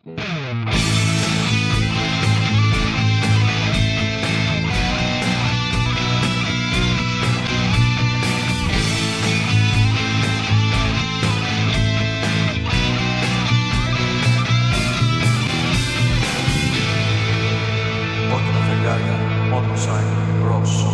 KOKKINA FEGARIA motorcycle rosso.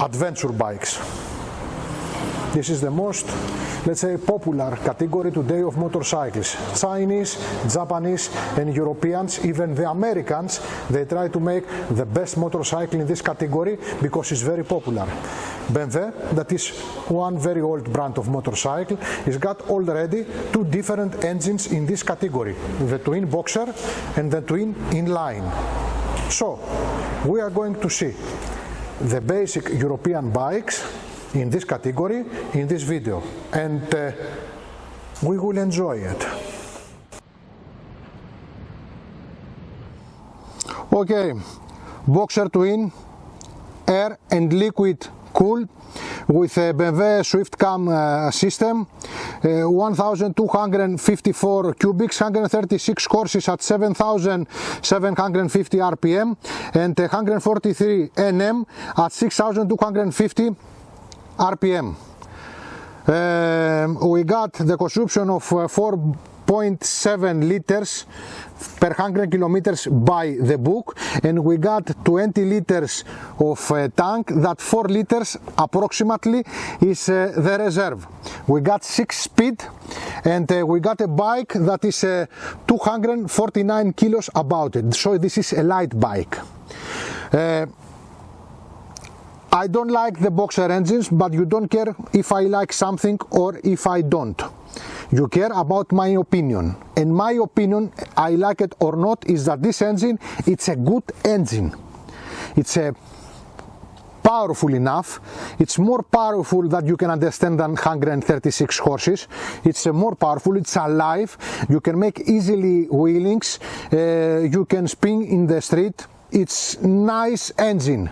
Adventure bikes. This is the most, let's say, popular category today of motorcycles. Chinese, Japanese and Europeans, even the Americans, they try to make the best motorcycle in this category because it's very popular. BMW, that is one very old brand of motorcycle, has got already two different engines in this category, the twin boxer and the twin inline. So, we are going to see the basic European bikes in this category in this video, and we will enjoy it. Okay, boxer twin, air and liquid cooled with a BMW Swift Cam system, 1254 cubics, 136 horses at 7,750 RPM and 143 Nm at 6,250 RPM. We got the consumption of 4.7 liters per 100 kilometers by the book, and we got 20 liters of tank. That 4 liters approximately is the reserve. We got 6 speed, and we got a bike that is 249 kilos about it, so this is a light bike. I don't like the boxer engines, but you don't care if I like something or if I don't. You care about my opinion, and my opinion, I like it or not, is that this engine, it's a good engine. It's powerful enough. It's more powerful that you can understand than 136 horses. It's more powerful, it's alive. You can make easily wheelings, you can spin in the street. It's nice engine.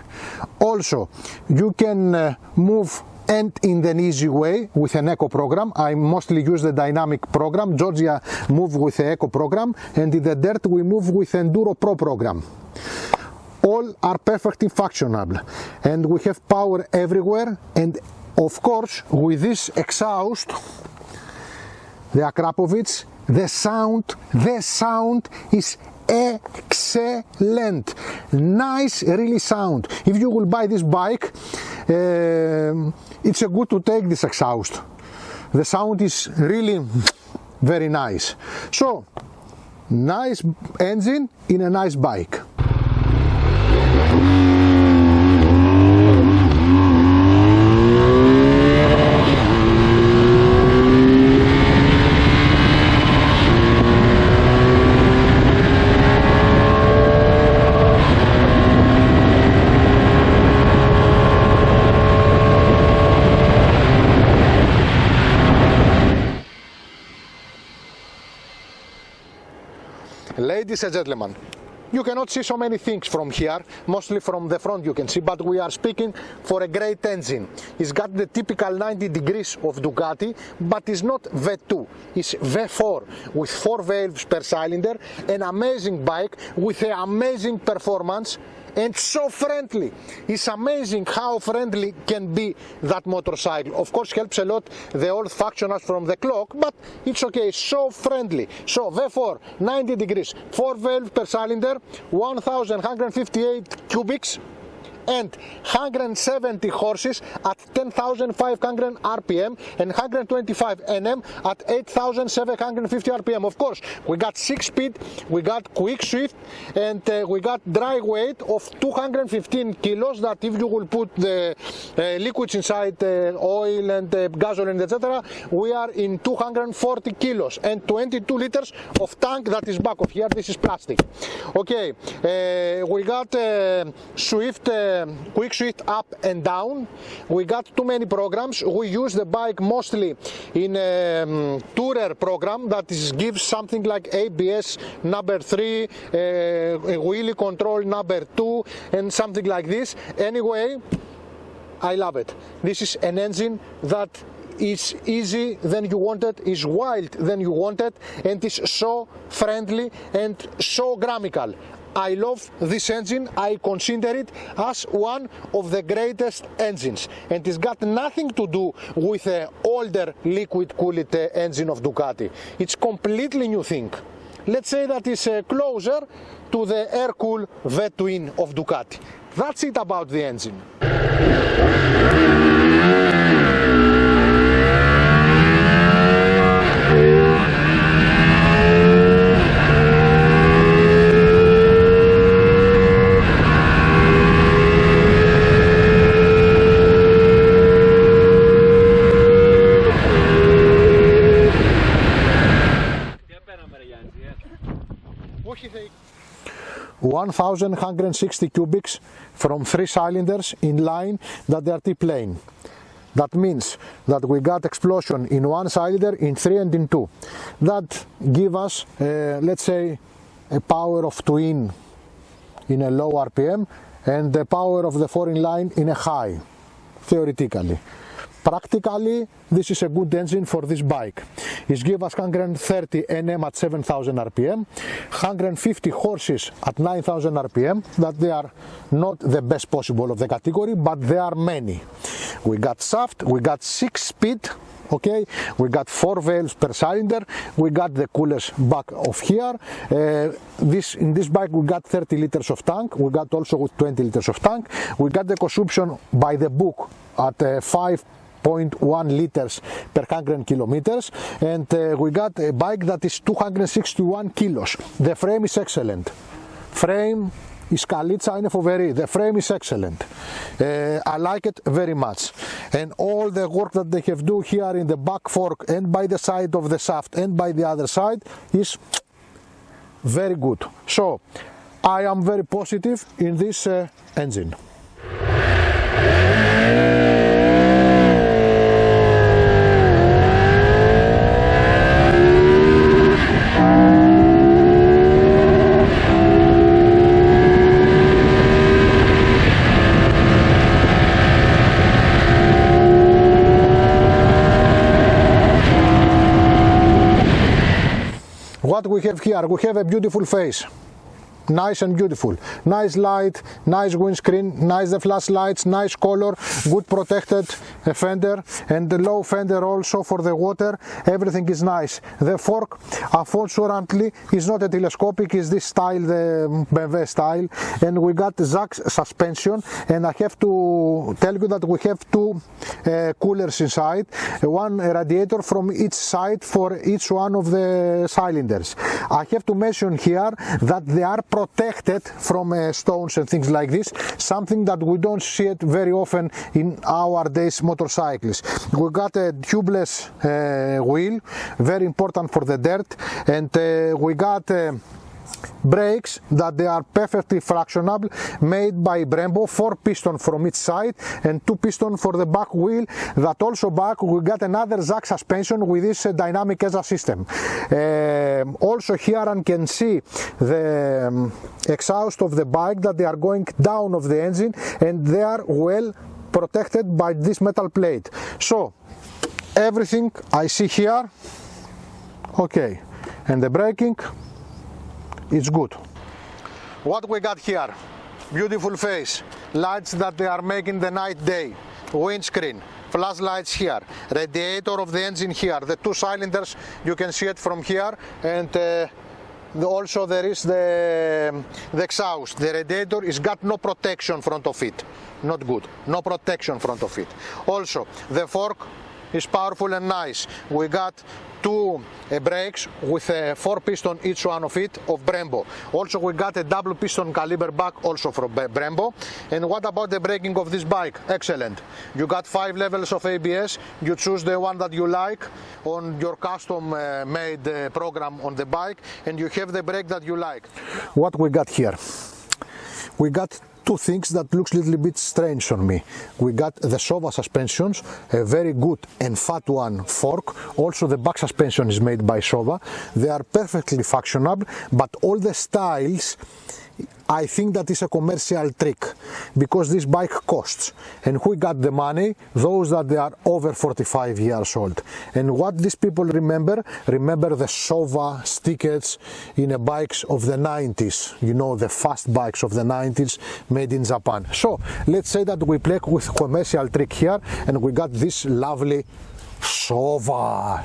Also, you can move and in an easy way with an eco program. I mostly use the dynamic program. Georgia move with the eco program, and in the dirt we move with Enduro Pro program. All are perfectly functional, and we have power everywhere. And of course, with this exhaust, the Akrapovic, the sound is excellent, nice, really sound. If you will buy this bike, it's a good to take this exhaust. The sound is really very nice. So, nice engine in a nice bike. Ladies and gentlemen, you cannot see so many things from here, mostly from the front you can see, but we are speaking for a great engine. It's got the typical 90 degrees of Ducati, but it's not V2, it's V4 with 4 valves per cylinder, an amazing bike with an amazing performance and so friendly. It's amazing how friendly can be that motorcycle. Of course helps a lot the old factionals from the clock, but it's okay, so friendly. So V4, 90 degrees, 4 valves per cylinder, 1158 cubics and 170 horses at 10,500 RPM and 125 Nm at 8,750 RPM. Of course, we got 6-speed, we got quick shift, and we got dry weight of 215 kilos that if you will put the liquids inside, oil and gasoline, etc., we are in 240 kilos and 22 liters of tank that is back of here. This is plastic. Okay, we got Swift quick shift up and down. We got too many programs. We use the bike mostly in a tourer program that gives something like ABS number 3, wheelie control number 2 and something like this. Anyway, I love it. This is an engine that is easy than you wanted, is wild than you wanted, and is so friendly and so gramical. I love this engine. I consider it as one of the greatest engines, and it's got nothing to do with the older liquid-cooled engine of Ducati. It's completely new thing. Let's say that it's closer to the air-cooled V-twin of Ducati. That's it about the engine. Όχι θεϊκό. 1160 cubics from 3 cylinders in line that they are T-plane. That means that we got explosion in 1 cylinder, in 3 and in 2. That give us, let's say, a power of twin in a low RPM and the power of the 4 in line in a high, theoretically. Practically, this is a good engine for this bike. It gives us 130 Nm at 7,000 RPM, 150 horses at 9,000 RPM, that they are not the best possible of the category, but there are many. We got shaft, we got 6-speed, okay, we got 4 valves per cylinder, we got the coolest back of here. In this bike we got 30 liters of tank, we got also with 20 liters of tank, we got the consumption by the book at 5.1 liters per 100 kilometers, and we got a bike that is 261 kilos. The frame is excellent. Frame, η σκαλίτσα είναι φοβερή. The frame is excellent. I like it very much. And all the work that they have do here in the back fork and by the side of the shaft and by the other side is very good. So I am very positive in this engine. What we have here, we have a beautiful face, nice and beautiful, nice light, nice windscreen, nice the flashlights, nice color, good protected fender, and the low fender also for the water. Everything is nice. The fork, unfortunately, is not a telescopic, is this style, the BMW style, and we got Zax suspension, and I have to tell you that we have 2 coolers inside, one radiator from each side for each one of the cylinders. I have to mention here that they are protected from stones and things like this, something that we don't see it very often in our days motorcycles. We got a tubeless wheel, very important for the dirt, and we got brakes that they are perfectly fractionable, made by Brembo, 4 pistons from each side and 2 pistons for the back wheel. That also back we got another Zack suspension with this dynamic ESA system. Also here I can see the exhaust of the bike that they are going down of the engine and they are well protected by this metal plate. So everything I see here, okay, and the braking, it's good. What we got here? Beautiful face, lights that they are making the night day, windscreen, flashlights here, radiator of the engine here, the 2 cylinders, you can see it from here, and also there is the exhaust. The radiator is got no protection front of it, not good, no protection front of it. Also the fork is powerful and nice. We got 2 brakes with a 4 piston each one of it of Brembo. Also we got a double piston caliber back also from Brembo. And what about the braking of this bike? Excellent. You got 5 levels of ABS. You choose the one that you like on your custom made program on the bike, and you have the brake that you like. What we got here? We got 2 things that looks a little bit strange on me. We got the Sova suspensions, a very good and fat one fork. Also the back suspension is made by Sova. They are perfectly functional, but all the styles, I think that is a commercial trick because this bike costs, and who got the money? Those that they are over 45 years old. And what these people remember the Sova stickers in the bikes of the 90s, you know, the fast bikes of the 90s made in Japan. So let's say that we play with commercial trick here and we got this lovely Sova.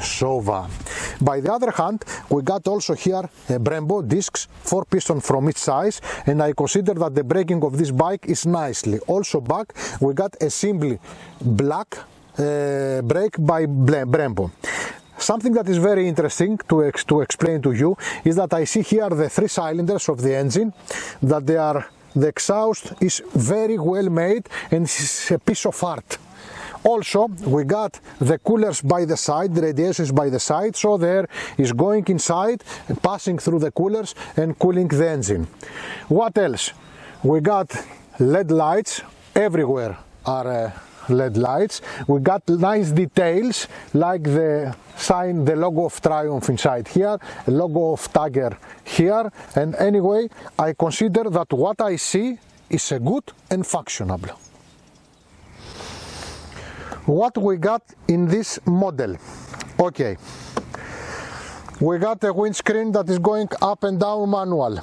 By the other hand, we got also here Brembo discs, 4 pistons from each side, and I consider that the braking of this bike is nicely. Also back we got a simply black brake by Brembo. Something that is very interesting to explain to you is that I see here the 3 cylinders of the engine, that the exhaust is very well made and it's a piece of art. Also, we got the coolers by the side, the radiators by the side, so the air is going inside, passing through the coolers and cooling the engine. What else? We got LED lights, everywhere are LED lights. We got nice details like the sign, the logo of Triumph inside here, the logo of Tiger here, and anyway, I consider that what I see is a good and functional. What we got in this model? Okay, we got a windscreen that is going up and down manual.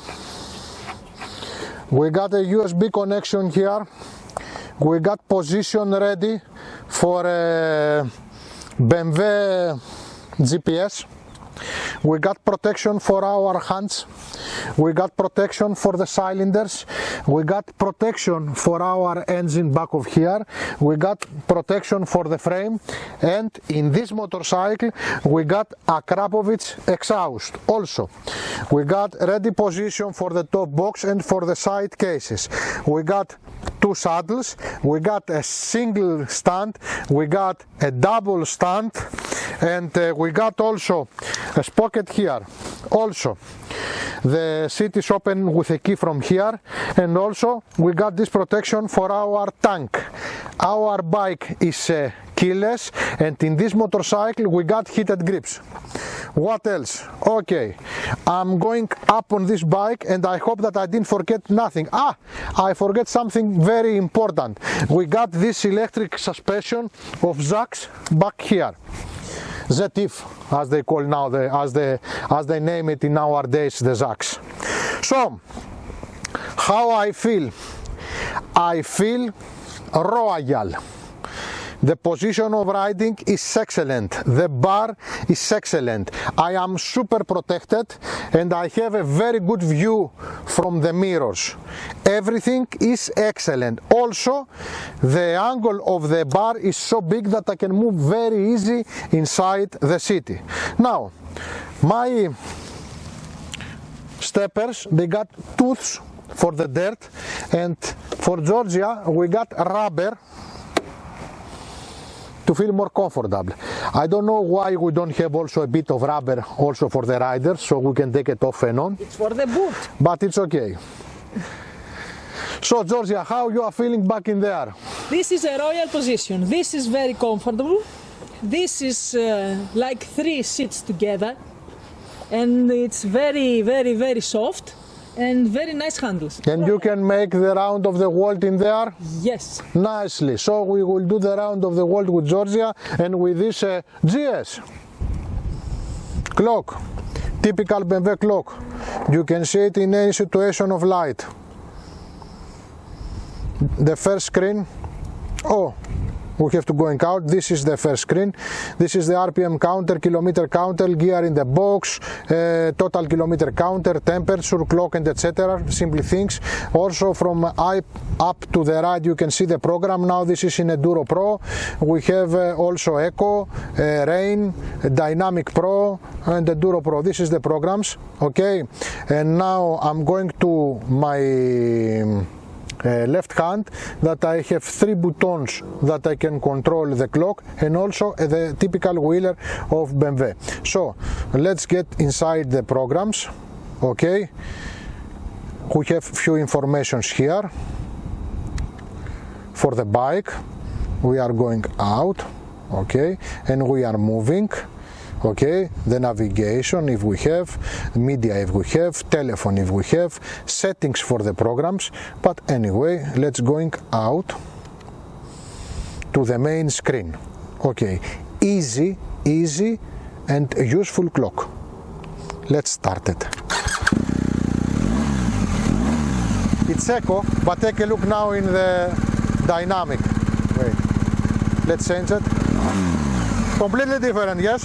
We got a USB connection here. We got position ready for BMW GPS. We got protection for our hands. We got protection for the cylinders. We got protection for our engine back of here. We got protection for the frame. And in this motorcycle we got a Krapovich exhaust. Also we got ready position for the top box and for the side cases. We got 2 saddles. We got a single stand. We got a double stand. And we got also a sprocket here. Also the seat is open with a key from here, and also we got this protection for our tank. Our bike is keyless, and in this motorcycle we got heated grips. What else? Okay, I'm going up on this bike and I hope that I didn't forget nothing. I forget something very important. We got this electric suspension of Zax back here. ZF, as they call now, as they name it in nowadays, the Zax. So, how I feel? I feel royal. The position of riding is excellent. The bar is excellent. I am super protected and I have a very good view from the mirrors. Everything is excellent. Also, the angle of the bar is so big that I can move very easy inside the city. Now, my steppers, they got tooths for the dirt, and for Georgia we got rubber to feel more comfortable. I don't know why we don't have also a bit of rubber also for the riders, so we can take it off and on. It's for the boot. But it's okay. So Georgia, how you are feeling back in there? This is a royal position. This is very comfortable. This is like 3 seats together, and it's very, very, very soft and very nice handles. And you can make the round of the world in there? Yes. Nicely. So we will do the round of the world with Georgia and with this GS clock, typical BMW clock. You can see it in any situation of light. The first screen, oh, we have to going out. This is the first screen. This is the RPM counter, kilometer counter, gear in the box, total kilometer counter, temperature, clock, and etc. Simply things. Also from up to the right you can see the program. Now this is in Enduro Pro. We have also Eco, Rain, Dynamic Pro, and Enduro Pro. This is the programs. Okay, and now I'm going to my left hand, that I have 3 buttons that I can control the clock, and also the typical wheeler of BMW. So let's get inside the programs. Okay, we have few informations here for the bike. We are going out, okay, and we are moving. Okay, the navigation if we have, media if we have, telephone if we have, settings for the programs. But anyway, let's going out to the main screen. Okay, easy and useful clock. Let's start it. It's Eco, but take a look now in the dynamic. Wait, let's change it. Completely different, yes?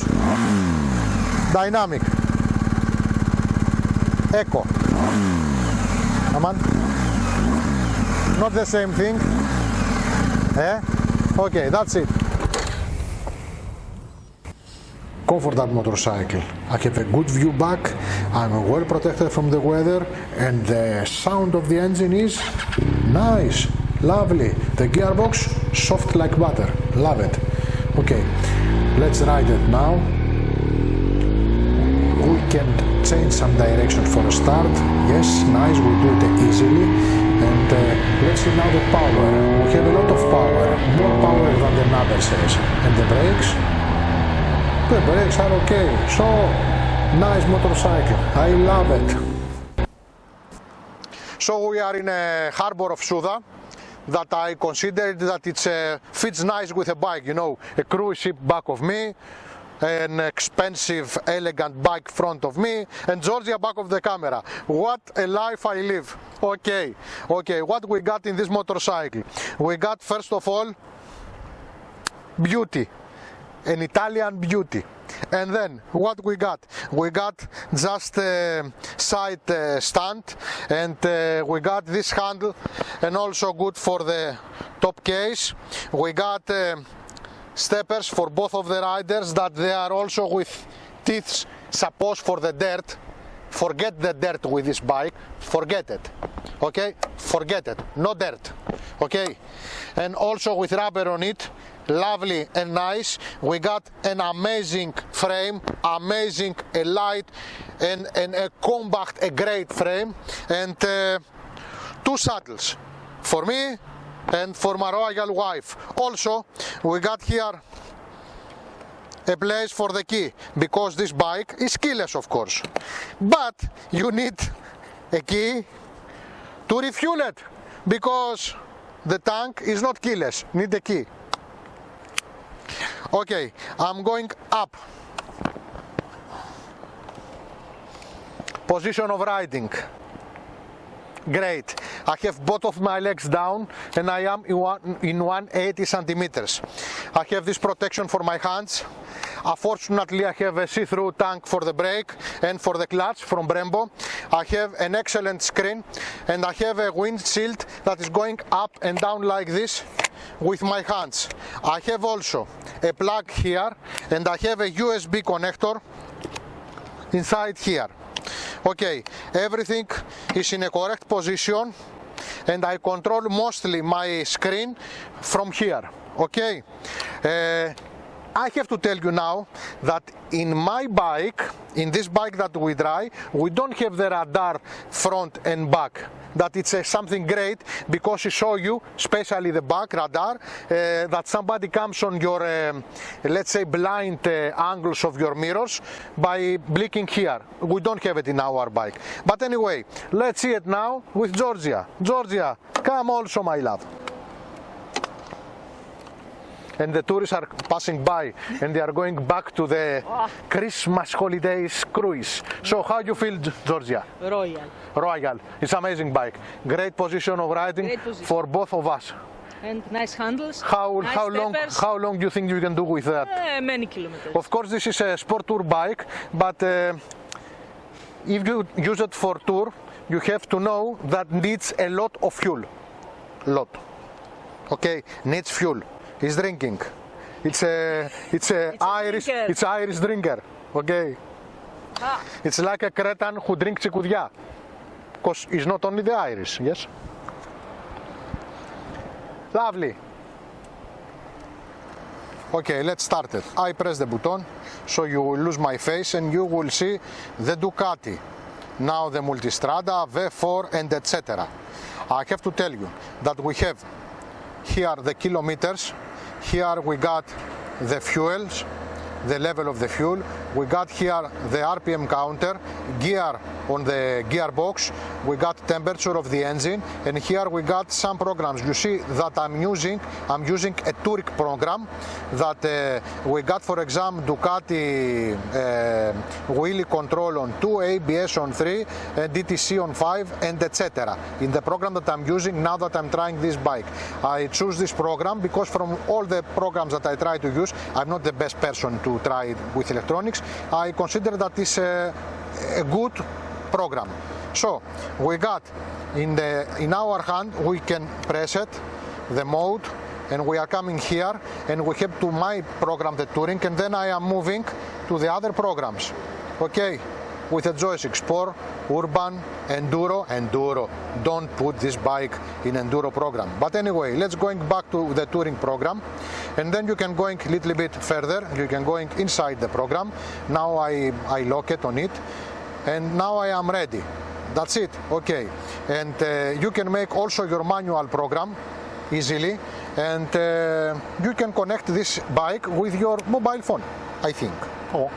Dynamic. Eco. Come on. Not the same thing. Eh? Okay, that's it. Comfortable motorcycle. I have a good view back, I'm well protected from the weather, and the sound of the engine is nice, lovely. The gearbox, soft like butter. Love it. Okay. Let's ride it now. We can change some direction for a start. Yes, nice, we do it easily. And let's see now the power. We have a lot of power, more power than the number says. And the brakes? The brakes are okay. So, nice motorcycle. I love it. So we are in a harbor of Souda that I considered that it fits nice with a bike, you know, a cruise ship back of me, an expensive, elegant bike front of me, and Georgia back of the camera. What a life I live. Okay, what we got in this motorcycle? We got, first of all, beauty, an Italian beauty. And then what we got? We got just a side stand, and we got this handle, and also good for the top case. We got steppers for both of the riders, that they are also with teeth supposed for the dirt. Forget the dirt with this bike, forget it, okay? Forget it, no dirt, okay? And also with rubber on it, lovely and nice. We got an amazing frame, amazing, a light and a compact, a great frame, and 2 saddles for me and for my royal wife. Also, we got here a place for the key, because this bike is keyless, of course, but you need a key to refuel it, because the tank is not keyless, need a key. Okay, I'm going up. Position of riding. Great. I have both of my legs down, and I am in 180 centimeters. I have this protection for my hands. Unfortunately, I have a see-through tank for the brake and for the clutch from Brembo. I have an excellent screen, and I have a windshield that is going up and down like this with my hands. I have also a plug here, and I have a USB connector inside here. Okay, everything is in a correct position, and I control mostly my screen from here. Okay, I have to tell you now that in my bike, in this bike that we drive, we don't have the radar front and back. That it's something great because it shows you, especially the back radar, that somebody comes on your, let's say, blind angles of your mirrors by blinking here. We don't have it in our bike. But anyway, let's see it now with Georgia. Georgia, come also, my love. And the tourists are passing by and they are going back to the Christmas holidays cruise. So how you feel, Georgia? Royal. Royal. It's amazing bike. Great position of riding for both of us. And nice handles. How long do you think you can do with that? Many kilometers. Of course, this is a sport tour bike, but if you use it for tour, you have to know that needs a lot of fuel. Lot. Okay, needs fuel. He's drinking. It's Irish drinker. Okay. It's like a Cretan who drinks τσικουδιά. Because it's not only the Irish, yes? Lovely. Okay, let's start it. I press the button, so you will lose my face and you will see the Ducati. Now the multistrada, V4 and etc. I have to tell you that we have here the kilometers, here we got the fuels, the level of the fuel, we got here the RPM counter, gear on the gearbox, we got temperature of the engine, and here we got some programs. You see that I'm using a touring program that we got, for example, Ducati wheelie control on 2, ABS on 3, DTC on 5, and etc. In the program that I'm using now that I'm trying this bike, I choose this program because from all the programs that I try to use, I'm not the best person to try it with electronics. I consider that it's a good program. So we got in our hand, we can press it, the mode, and we are coming here and we have to my program the touring, and then I am moving to the other programs. Okay, with a joystick, sport, urban, enduro. Don't put this bike in enduro program. But anyway, let's going back to the touring program, and then you can going a little bit further. You can going inside the program. Now I lock it on it, and now I am ready. That's it. Okay, and you can make also your manual program easily, and you can connect this bike with your mobile phone, I think. Oh.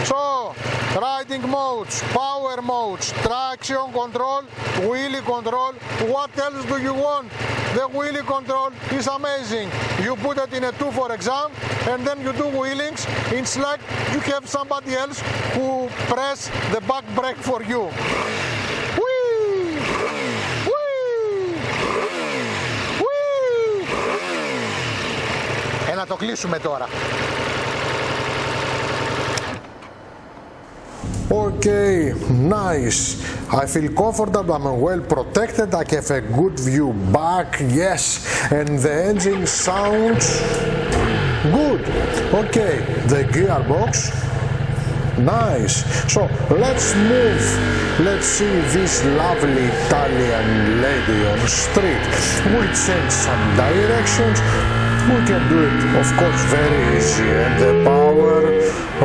So, riding modes, power modes, traction control, wheelie control. What else do you want? The wheelie control is amazing. You put it in a 2, for example, and then you do wheelings. It's like you have somebody else who press the back brake for you. Whee! Whee! Whee! Να το κλείσουμε τώρα. Okay, nice. I feel comfortable, I'm well protected, I have a good view back, yes, and the engine sounds good. Okay, the gearbox, nice. So let's move, let's see this lovely Italian lady on the street. We'll change some directions. We can do it, of course, very easy. And the power,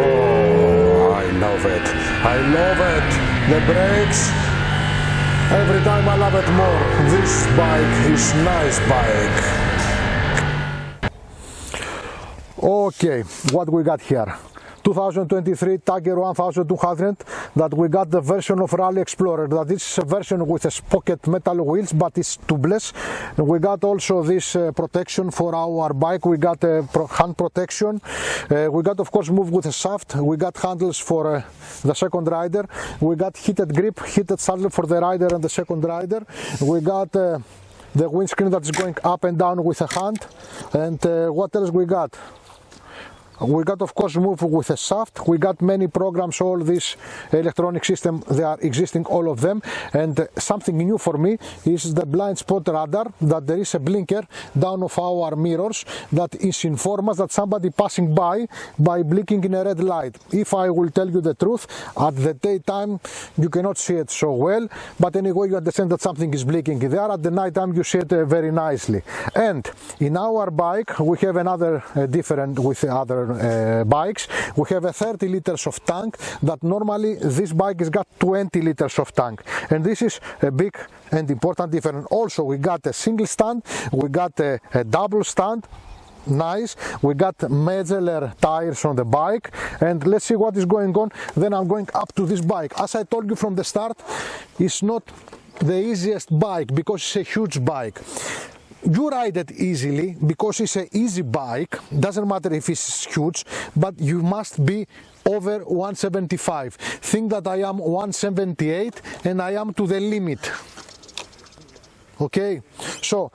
oh, I love it. I love it. The brakes, every time I love it more. This bike is nice bike. Okay, what we got here? 2023 Tiger 1200 that we got the version of Rally Explorer, that is a version with a pocket metal wheels but it's tubeless. We got also this protection for our bike, we got a hand protection, we got of course move with a shaft, we got handles for the second rider, we got heated grip, heated saddle for the rider and the second rider, we got the windscreen that is going up and down with a hand, and what else we got? we got of course move with a shaft. We got many programs, all this electronic system, they are existing, all of them. And something new for me is the blind spot radar, that there is a blinker down of our mirrors that is inform us that somebody passing by blinking in a red light. If I will tell you the truth, at the daytime you cannot see it so well, but anyway you understand that something is blinking there. At the night time you see it very nicely. And in our bike we have another different with other bikes. We have a 30 liters of tank that normally this bike has got 20 liters of tank, and this is a big and important difference. Also we got a single stand, we got a double stand, nice. We got Metzeler tires on the bike, and let's see what is going on. Then I'm going up to this bike. As I told you from the start, it's not the easiest bike because it's a huge bike. You ride it easily because it's an easy bike, doesn't matter if it's huge, but you must be over 175. Think that I am 178 and I am to the limit. Okay, so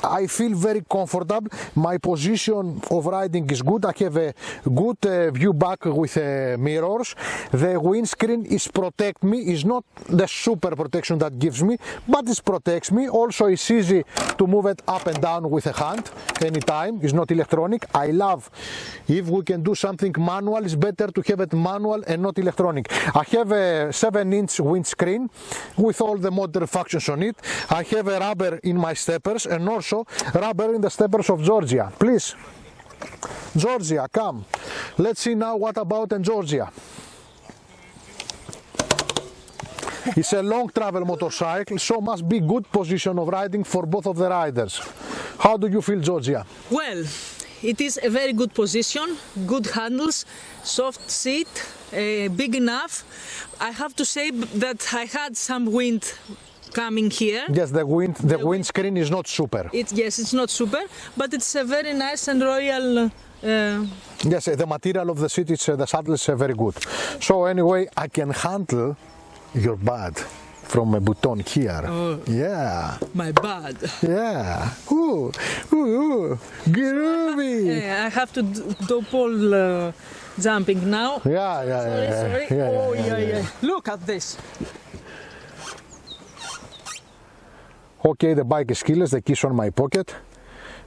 I feel very comfortable. My position of riding is good. I have a good view back with mirrors. The windscreen is protect me. It's not the super protection that gives me, but it protects me. Also, it's easy to move it up and down with a hand anytime. It's not electronic. I love if we can do something manual. It's better to have it manual and not electronic. I have a 7-inch windscreen with all the modern functions on it. I have a rubber in my steppers and also rubber in the steppers of Georgia. Please, Georgia, come. Let's see now what about in Georgia. It's a long travel motorcycle, so must be good position of riding for both of the riders. How do you feel, Georgia? Well, it is a very good position, good handles, soft seat, big enough. I have to say that I had some wind coming here. Yes, the windscreen is not super. Yes, it's not super, but it's a very nice and royal. Yes, the material of the seat, the saddle is very good. So anyway, I can handle your butt from a button here. Oh, yeah. My bad. Yeah. Ooh, ooh, ooh. Groovy. I have to do pole jumping now. Yeah. Sorry. Yeah. Look at this. Okay, the bike is keyless, the keys on my pocket.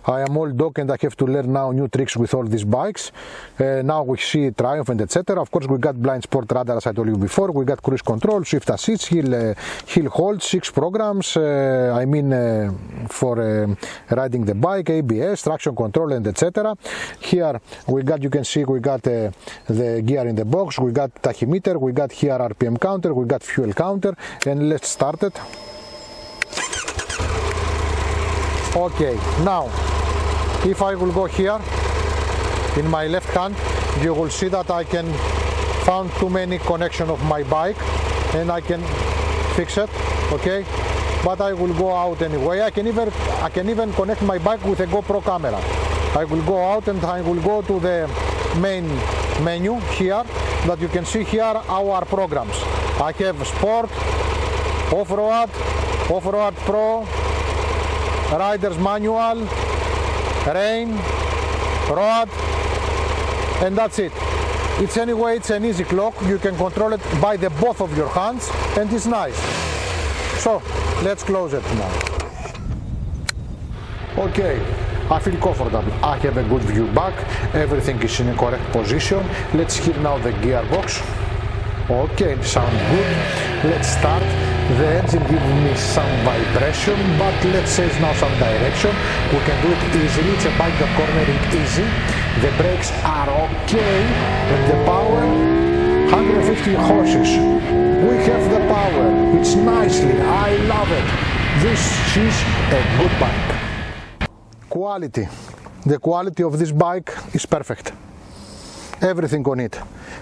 I am old dog and I have to learn now new tricks with all these bikes. Now we see Triumph and etc. Of course we got blind spot radar as I told you before. We got cruise control, shift assist, hill hold, 6 programs. For riding the bike, ABS, traction control and etc. Here we got, you can see we got the gear in the box. We got tachymeter, we got here RPM counter, we got fuel counter, and let's start it. Okay, now if I will go here in my left hand, you will see that I can found too many connection of my bike and I can fix it, okay, but I will go out anyway. I can even connect my bike with a GoPro camera. I will go out and I will go to the main menu here, that you can see here our programs. I have Sport, Off-Road, Off-Road Pro, Rider's Manual, Rain, Road, and that's it. It's anyway, it's an easy clock. You can control it by the both of your hands and it's nice. So let's close it now. Okay, I feel comfortable. I have a good view back. Everything is in a correct position. Let's hear now the gearbox. Okay, sound good. Let's start. The engine gives me some vibration, but let's say now some direction. We can do it easily. It's a bike that cornering easy. The brakes are okay, and the power, 150 horses. We have the power. It's nicely. I love it. This is a good bike. Quality. The quality of this bike is perfect. Everything on it.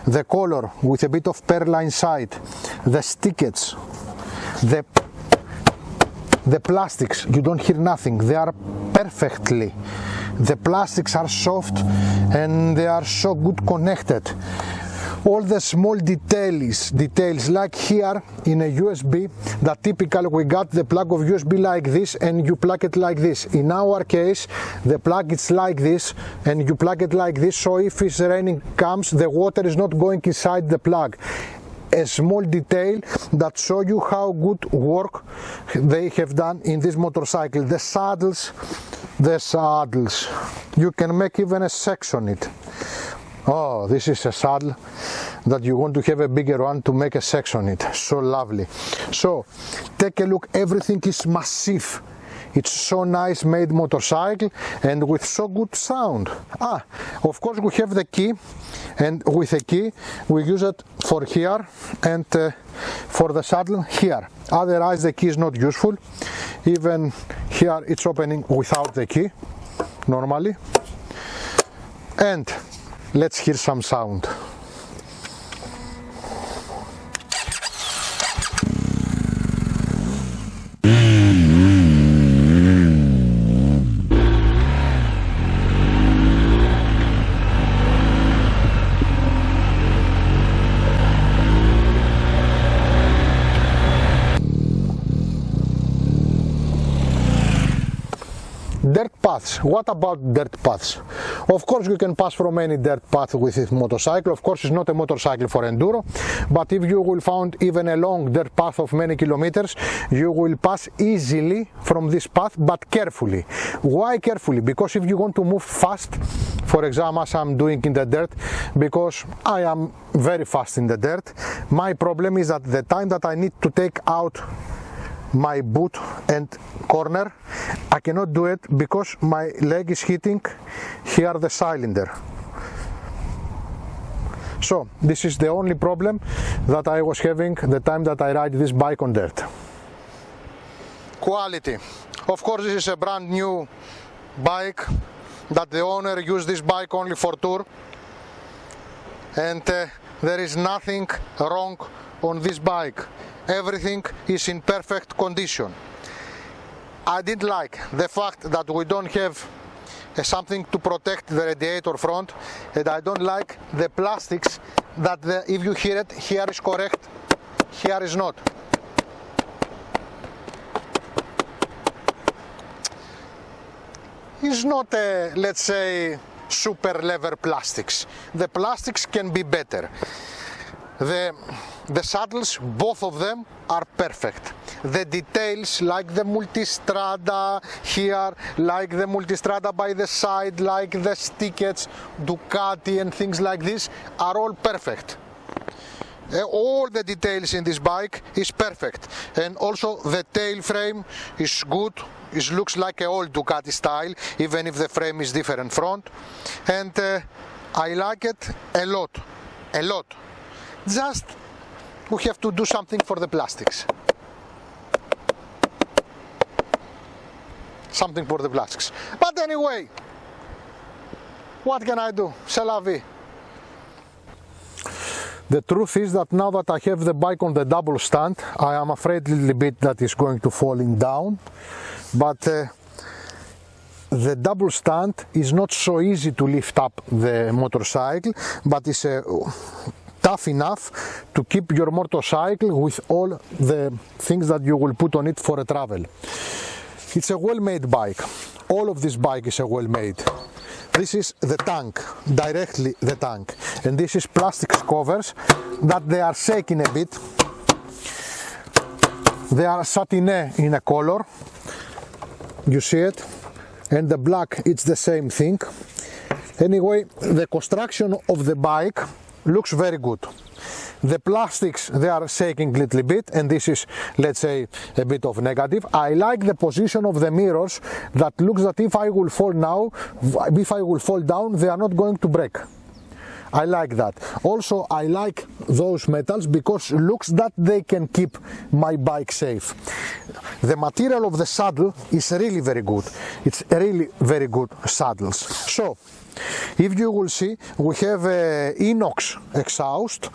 The color with a bit of pearl inside. The stickets. The plastics, you don't hear nothing, they are perfectly. The plastics are soft and they are so good connected. all the small details like here in a USB, that typically we got the plug of USB like this and you plug it like this. In our case the plug is like this and you plug it like this, so if it's raining comes, the water is not going inside the plug. A small detail that show you how good work they have done in this motorcycle. The saddles, you can make even a section on it. Oh, this is a saddle that you want to have a bigger one to make a section on it. So lovely. So take a look, everything is massive. It's so nice made motorcycle and with so good sound. Of course we have the key, and with the key we use it for here and for the saddle here. Otherwise the key is not useful. Even here it's opening without the key normally. And let's hear some sound. Dirt paths. What about dirt paths? Of course you can pass from any dirt path with this motorcycle. Of course it's not a motorcycle for enduro, but if you will find even a long dirt path of many kilometers, you will pass easily from this path, but carefully. Why carefully? Because if you want to move fast, for example as I'm doing in the dirt, because I am very fast in the dirt, my problem is that the time that I need to take out my boot and corner, I cannot do it because my leg is hitting here the cylinder. So this is the only problem that I was having the time that I ride this bike on dirt. Quality. Of course this is a brand new bike that the owner used this bike only for tour, and there is nothing wrong on this bike. Everything is in perfect condition. I didn't like the fact that we don't have something to protect the radiator front, and I don't like the plastics that if you hear it, here is correct, here is not. It's not let's say super leather plastics. The plastics can be better. The saddles, both of them are perfect. The details like the multistrada here, like the multistrada by the side, like the stickets, Ducati and things like this are all perfect. All the details in this bike is perfect, and also the tail frame is good. It looks like an old Ducati style, even if the frame is different front, and I like it a lot, a lot. Just we have to do something for the plastics. Something for the plastics. But anyway, what can I do? C'est la vie. The truth is that now that I have the bike on the double stand, I am afraid a little bit that it's going to falling down. But the double stand is not so easy to lift up the motorcycle, but it's tough enough to keep your motorcycle with all the things that you will put on it for a travel. It's a well-made bike. All of this bike is a well-made. This is the tank, directly the tank, and this is plastic covers that they are shaking a bit. They are satiné in a color, you see it, and the black it's the same thing. Anyway, the construction of the bike looks very good. The plastics, they are shaking a little bit, and this is, let's say, a bit of negative. I like the position of the mirrors that looks that if I will fall now, if I will fall down, they are not going to break. I like that. Also, I like those metals because looks that they can keep my bike safe. The material of the saddle is really very good. It's really very good saddles. So, if you will see, we have inox exhaust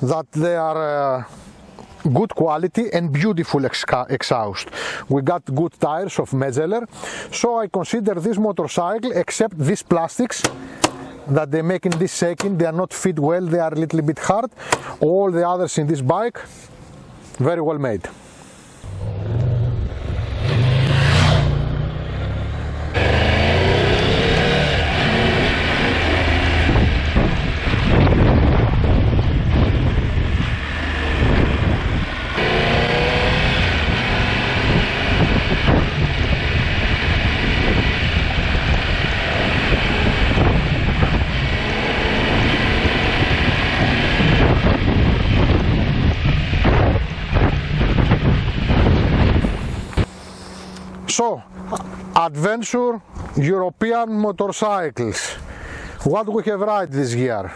that they are good quality and beautiful exhaust. We got good tires of Metzeler, so I consider this motorcycle, except these plastics, that they make in this second, they are not fit well, they are a little bit hard. All the others in this bike, very well made. So, adventure European motorcycles. What we have ride this year?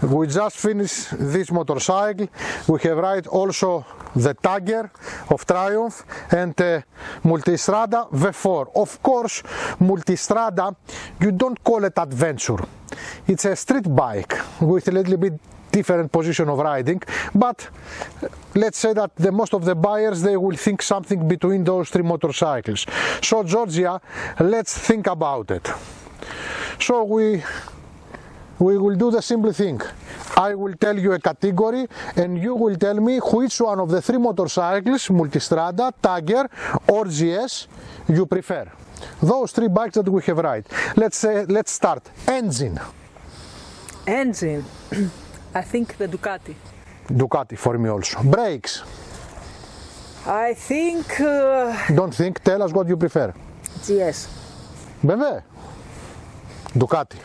We just finished this motorcycle. We have ride also the Tiger of Triumph and multistrada V4. Of course, multistrada, you don't call it adventure. It's a street bike with a little bit different position of riding, but let's say that the most of the buyers, they will think something between those three motorcycles. So Georgia, let's think about it. So we will do the simple thing. I will tell you a category and you will tell me which one of the three motorcycles, multistrada, Tiger or GS, you prefer. Those three bikes that we have ride. Let's start. Engine. Engine. I think the Ducati. Ducati for me also. Brakes. I think Don't think, tell us what you prefer. GS. BMW. Ducati.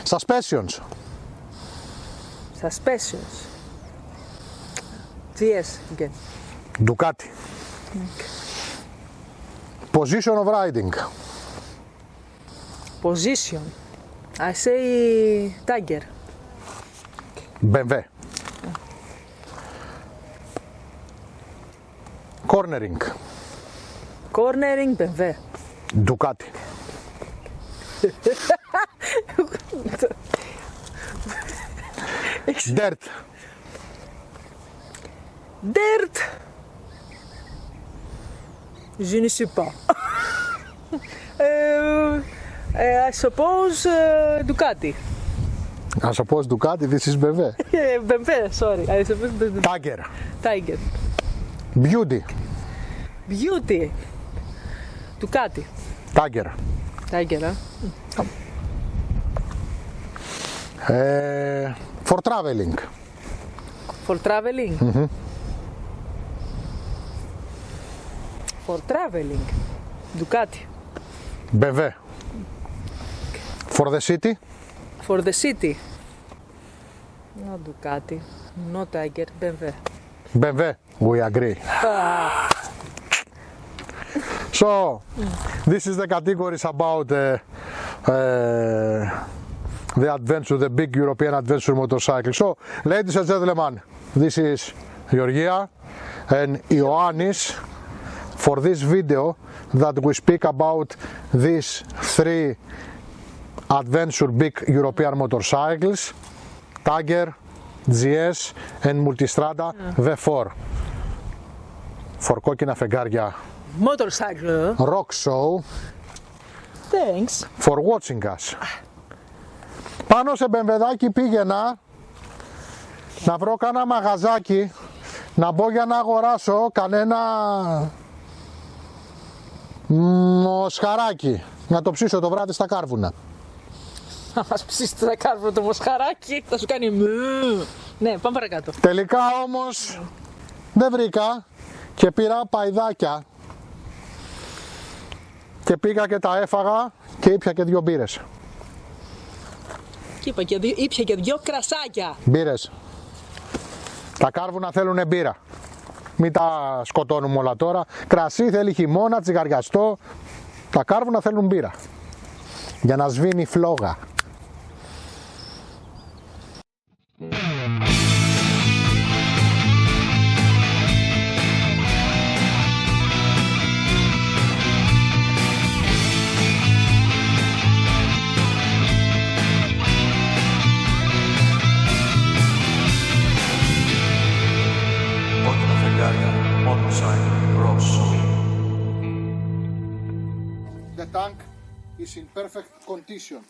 Suspensions. Suspensions. GS again. Ducati. Position of riding. Position. I say Tiger. BMW. Cornering. Cornering BMW. Ducati. Dirt. Dirt. Je ne sais pas. I suppose Ducati. I suppose Ducati, this is BMW. BMW, sorry. I suppose Tiger. Tiger. Beauty. Beauty. Ducati. Tiger. Tiger, For traveling. For traveling? For traveling. Ducati. BMW. For the city. For the city. Not Ducati. Not Tiger. BMW. BMW. We agree. So, this is the categories about the adventure, the big European adventure motorcycle. So, ladies and gentlemen, this is Georgia and Ioannis for this video that we speak about these three adventure big European motorcycles, Tiger, GS and multistrada V4 for KOKKINA FEGARIA Motorcycle. Rock Show. Thanks. For watching us. Πάνω σε μπεμβεδάκι πήγαινα να βρω κάνα μαγαζάκι να μπω για να αγοράσω κανένα μοσχαράκι να το ψήσω το βράδυ στα κάρβουνα. Θα μας ψήσει τα κάρβουνα το μοσχαράκι, θα σου κάνει Ναι, πάμε παρακάτω. Τελικά όμως δεν βρήκα και πήρα παϊδάκια και πήγα και τα έφαγα και ήπια και 2 μπύρες. Και ήπια και 2 κρασάκια. Μπύρες. Τα κάρβουνα θέλουνε μπύρα. Μην τα σκοτώνουμε όλα τώρα. Κρασί θέλει χειμώνα, τσιγαριαστό. Τα κάρβουνα θέλουν μπύρα. Για να σβήνει η φλόγα. KOKKINA FEGARIA motorcycle rosso. The tank is in perfect condition.